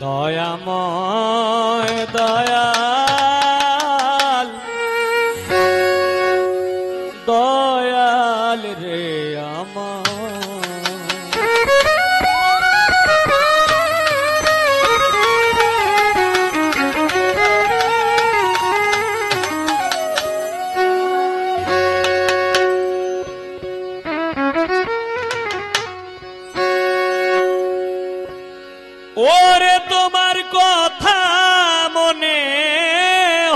দয়াময় দয়াল দয়াল রে আমার ওরে তোমার কথা মনে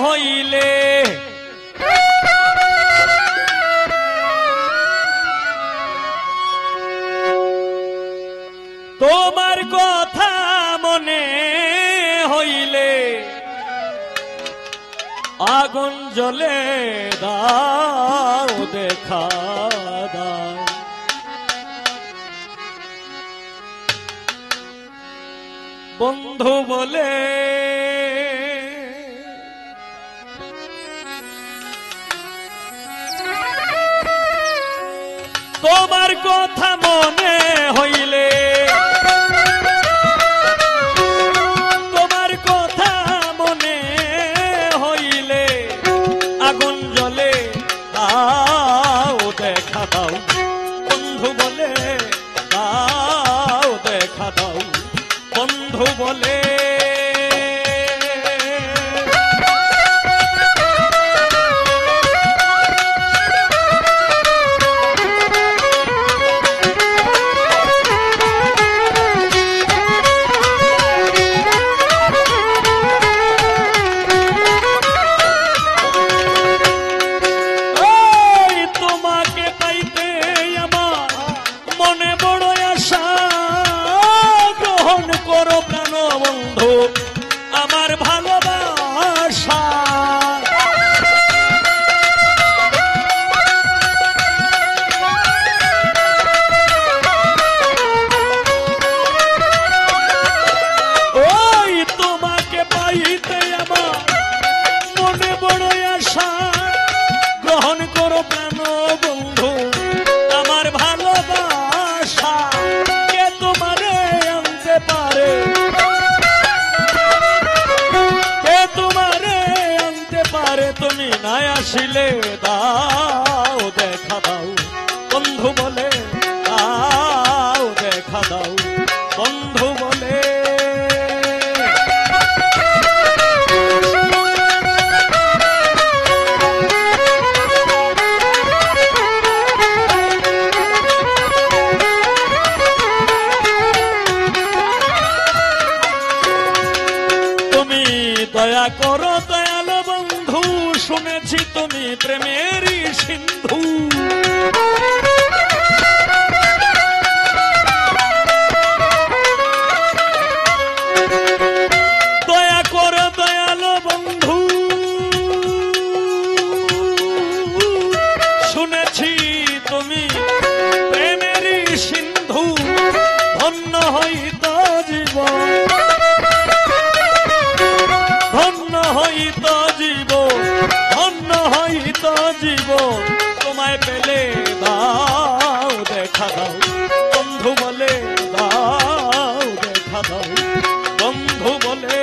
হইলে তোমার কথা মনে হইলে আগুন জ্বলে দাও দেখা দাও বন্ধু বলে তোমার কথা মনে হইলে তোমার কথা মনে হইলে আগুন জ্বলে দাও দেখা দাও বন্ধু বলে দাও দেখা দাও বন্ধু বলে তোমাকে পাইতে আমার মনে বড় আশা গ্রহণ করো প্রাণ বন্ধু আমার ভালোবাসা ওই তোমাকে পাইতে আমার মনে বড় আশা গ্রহণ করো প্রাণ বন্ধু আমার ভালোবাসা কে তোমারে আনতে পারে কে তোমারে আনতে পারে তুমি না আসিলে দাও দেখা দাও বন্ধু বলে দাও দেখা দাও বন্ধু বলে দয়া করো দয়াল বন্ধু শুনেছি তুমি প্রেমেরই সিন্ধু দয়া করো দয়াল বন্ধু শুনেছি তুমি প্রেমেরই সিন্ধু ধন্য হইত জীবন ধন্য হইত জীবন ধন্য হইত জীবন তোমায় পেলে দাও দেখা দাও বন্ধু বলে দাও দেখা দাও বন্ধু বলে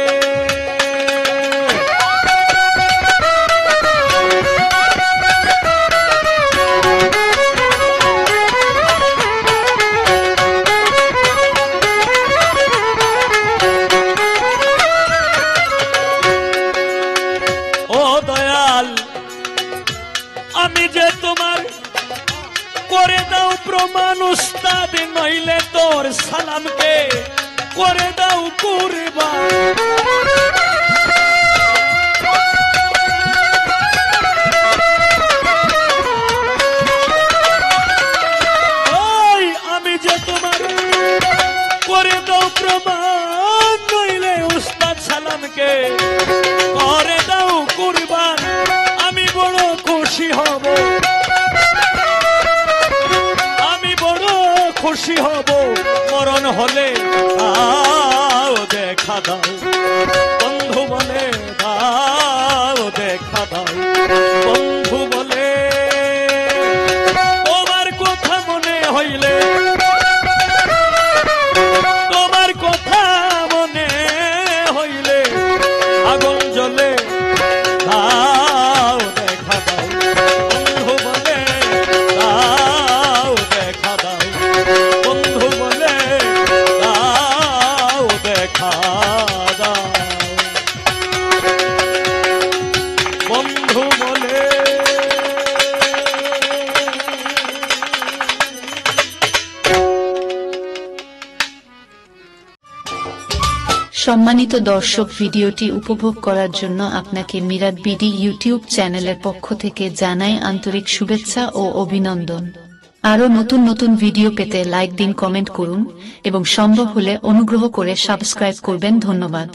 আমি যে তোমার করে দাও প্রমাণ উস্তাদ নইলে তোর সালামকে করে দাও কুরবান ওই আমি যে তোমার করে দাও প্রমাণ নইলে উস্তাদ সালামকে করে দাও কুরবান আমি বড় খুশি হব আমি বড় খুশি হব মরণ হলে দাও দেখা দাও বন্ধু বলে দাও দেখা দাও বন্ধু বলে তোমার কথা মনে হইলে তোমার কথা মনে সম্মানিত দর্শক, ভিডিওটি উপভোগ করার জন্য আপনাকে মিরাট বিডি ইউটিউব চ্যানেলের পক্ষ থেকে জানাই আন্তরিক শুভেচ্ছা ও অভিনন্দন। আরও নতুন নতুন ভিডিও পেতে লাইক দিন, কমেন্ট করুন এবং সম্ভব হলে অনুগ্রহ করে সাবস্ক্রাইব করবেন। ধন্যবাদ।